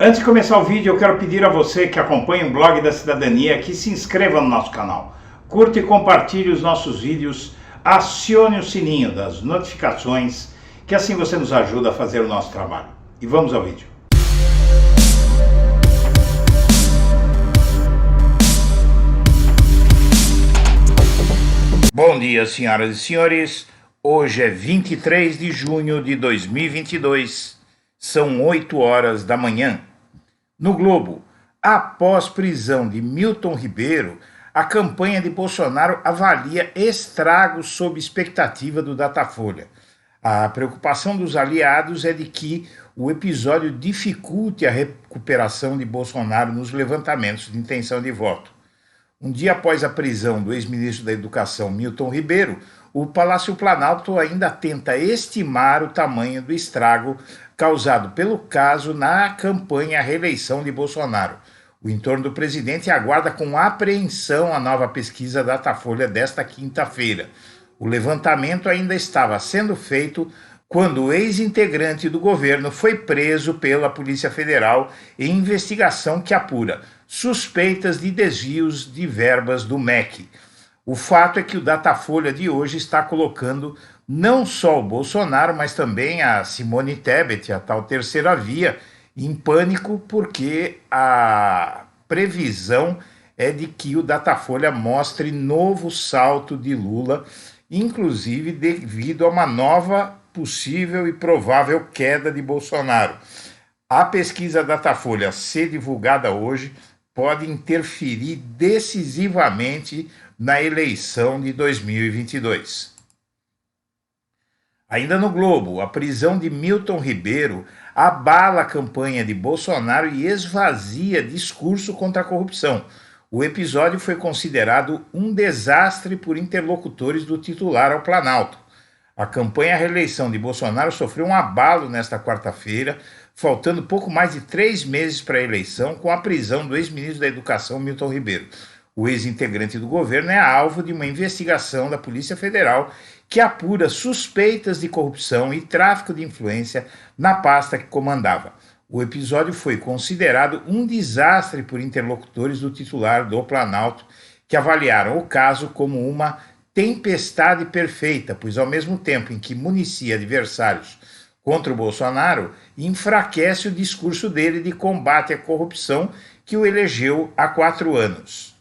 Antes de começar o vídeo, eu quero pedir a você que acompanha o Blog da Cidadania que se inscreva no nosso canal, curta e compartilhe os nossos vídeos, acione o sininho das notificações, que assim você nos ajuda a fazer o nosso trabalho. E vamos ao vídeo. Bom dia, senhoras e senhores. Hoje é 23 de junho de 2022, são 8 horas da manhã. No Globo, após prisão de Milton Ribeiro, a campanha de Bolsonaro avalia estragos sob expectativa do Datafolha. A preocupação dos aliados é de que o episódio dificulte a recuperação de Bolsonaro nos levantamentos de intenção de voto. Um dia após a prisão do ex-ministro da Educação, Milton Ribeiro, o Palácio Planalto ainda tenta estimar o tamanho do estrago causado pelo caso na campanha à reeleição de Bolsonaro. O entorno do presidente aguarda com apreensão a nova pesquisa Datafolha desta quinta-feira. O levantamento ainda estava sendo feito quando o ex-integrante do governo foi preso pela Polícia Federal em investigação que apura suspeitas de desvios de verbas do MEC. O fato é que o Datafolha de hoje está colocando não só o Bolsonaro, mas também a Simone Tebet, a tal terceira via, em pânico, porque a previsão é de que o Datafolha mostre novo salto de Lula, inclusive devido a uma nova possível e provável queda de Bolsonaro. A pesquisa Datafolha ser divulgada hoje pode interferir decisivamente na eleição de 2022. Ainda no Globo, a prisão de Milton Ribeiro abala a campanha de Bolsonaro e esvazia discurso contra a corrupção. O episódio foi considerado um desastre por interlocutores do titular ao Planalto. A campanha à reeleição de Bolsonaro sofreu um abalo nesta quarta-feira, faltando pouco mais de 3 meses para a eleição, com a prisão do ex-ministro da Educação, Milton Ribeiro. O ex-integrante do governo é alvo de uma investigação da Polícia Federal que apura suspeitas de corrupção e tráfico de influência na pasta que comandava. O episódio foi considerado um desastre por interlocutores do titular do Planalto, que avaliaram o caso como uma tempestade perfeita, pois ao mesmo tempo em que municia adversários contra o Bolsonaro, enfraquece o discurso dele de combate à corrupção que o elegeu há 4 anos.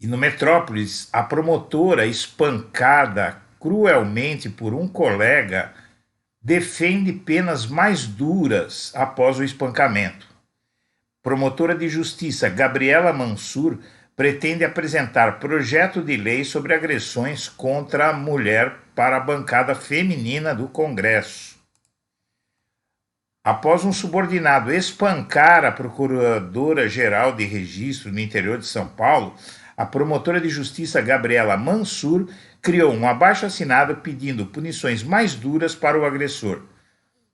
E no Metrópolis, a promotora espancada cruelmente por um colega defende penas mais duras após o espancamento. Promotora de Justiça Gabriela Mansur pretende apresentar projeto de lei sobre agressões contra a mulher para a bancada feminina do Congresso. Após um subordinado espancar a Procuradora-Geral de Registro no interior de São Paulo, a promotora de justiça Gabriela Mansur criou um abaixo-assinado pedindo punições mais duras para o agressor.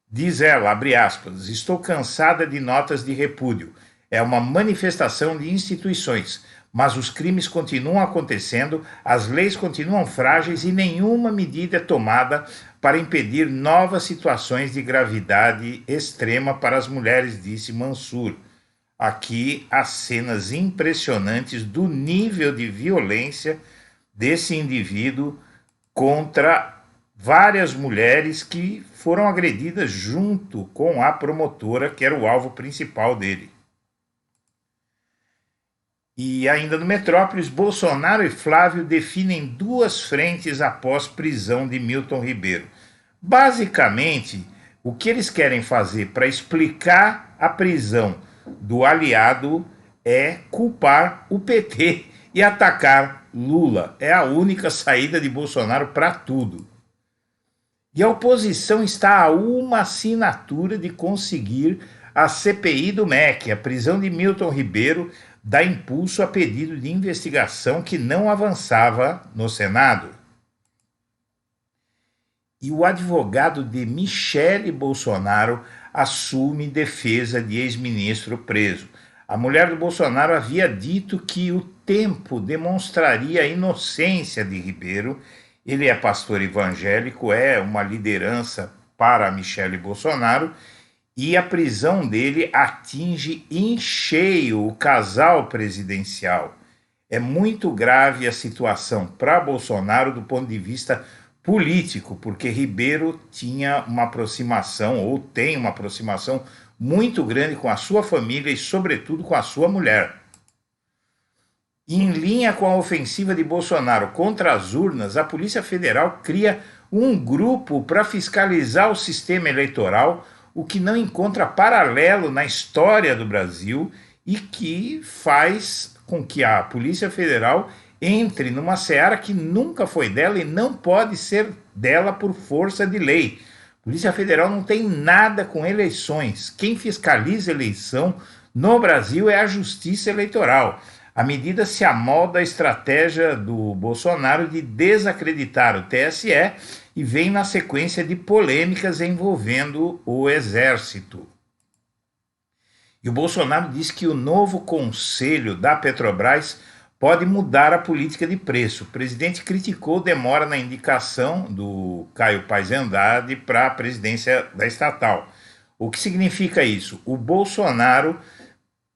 Diz ela, abre aspas, estou cansada de notas de repúdio. É uma manifestação de instituições, mas os crimes continuam acontecendo, as leis continuam frágeis e nenhuma medida é tomada para impedir novas situações de gravidade extrema para as mulheres, disse Mansur. Aqui as cenas impressionantes do nível de violência desse indivíduo contra várias mulheres que foram agredidas junto com a promotora, que era o alvo principal dele. E ainda no Metrópolis, Bolsonaro e Flávio definem 2 frentes após prisão de Milton Ribeiro. Basicamente, o que eles querem fazer para explicar a prisão do aliado é culpar o PT e atacar Lula. É a única saída de Bolsonaro para tudo. E a oposição está a uma assinatura de conseguir a CPI do MEC. A prisão de Milton Ribeiro dá impulso a pedido de investigação que não avançava no Senado. E o advogado de Michele Bolsonaro assume defesa de ex-ministro preso. A mulher do Bolsonaro havia dito que o tempo demonstraria a inocência de Ribeiro. Ele é pastor evangélico, é uma liderança para Michele Bolsonaro e a prisão dele atinge em cheio o casal presidencial. É muito grave a situação para Bolsonaro do ponto de vista político, porque Ribeiro tinha uma aproximação, ou tem uma aproximação muito grande com a sua família e, sobretudo, com a sua mulher. Em linha com a ofensiva de Bolsonaro contra as urnas, a Polícia Federal cria um grupo para fiscalizar o sistema eleitoral, o que não encontra paralelo na história do Brasil e que faz com que a Polícia Federal entre numa seara que nunca foi dela e não pode ser dela por força de lei. A Polícia Federal não tem nada com eleições. Quem fiscaliza a eleição no Brasil é a Justiça Eleitoral. A medida se amolda à estratégia do Bolsonaro de desacreditar o TSE e vem na sequência de polêmicas envolvendo o Exército. E o Bolsonaro diz que o novo conselho da Petrobras pode mudar a política de preço. O presidente criticou demora na indicação do Caio Paes Andrade para a presidência da estatal. O que significa isso? O Bolsonaro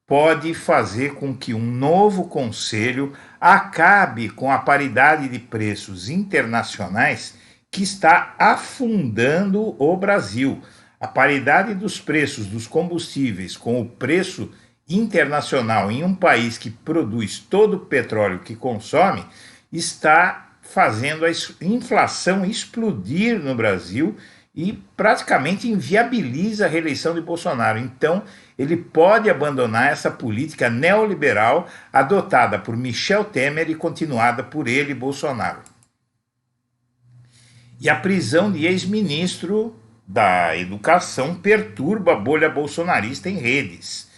pode fazer com que um novo conselho acabe com a paridade de preços internacionais que está afundando o Brasil. A paridade dos preços dos combustíveis com o preço internacional em um país que produz todo o petróleo que consome está fazendo a inflação explodir no Brasil e praticamente inviabiliza a reeleição de Bolsonaro. Então, ele pode abandonar essa política neoliberal adotada por Michel Temer e continuada por ele, Bolsonaro. E a prisão de ex-ministro da Educação perturba a bolha bolsonarista em redes.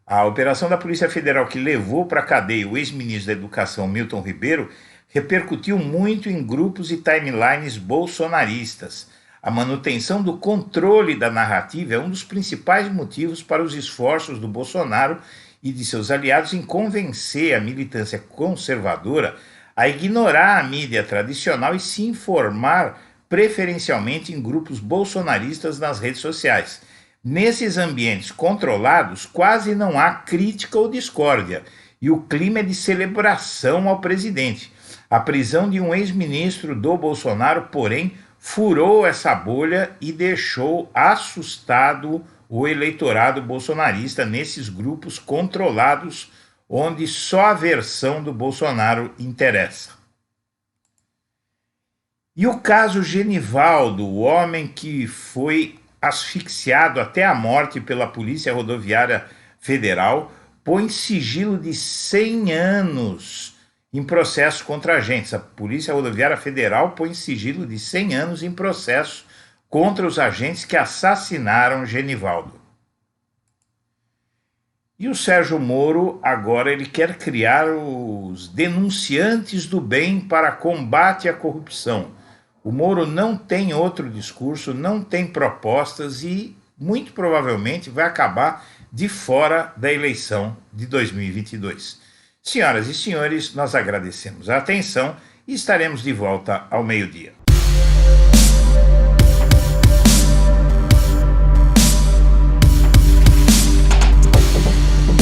A operação da Polícia Federal que levou para a cadeia o ex-ministro da Educação, Milton Ribeiro, repercutiu muito em grupos e timelines bolsonaristas. A manutenção do controle da narrativa é um dos principais motivos para os esforços do Bolsonaro e de seus aliados em convencer a militância conservadora a ignorar a mídia tradicional e se informar preferencialmente em grupos bolsonaristas nas redes sociais. Nesses ambientes controlados, quase não há crítica ou discórdia, e o clima é de celebração ao presidente. A prisão de um ex-ministro do Bolsonaro, porém, furou essa bolha e deixou assustado o eleitorado bolsonarista nesses grupos controlados, onde só a versão do Bolsonaro interessa. E o caso Genivaldo, o homem que foi asfixiado até a morte pela Polícia Rodoviária Federal, põe sigilo de 100 anos em processo contra agentes. A Polícia Rodoviária Federal põe sigilo de 100 anos em processo contra os agentes que assassinaram Genivaldo. E o Sérgio Moro agora ele quer criar os denunciantes do bem para combate à corrupção. O Moro não tem outro discurso, não tem propostas e muito provavelmente vai acabar de fora da eleição de 2022. Senhoras e senhores, nós agradecemos a atenção e estaremos de volta ao meio-dia.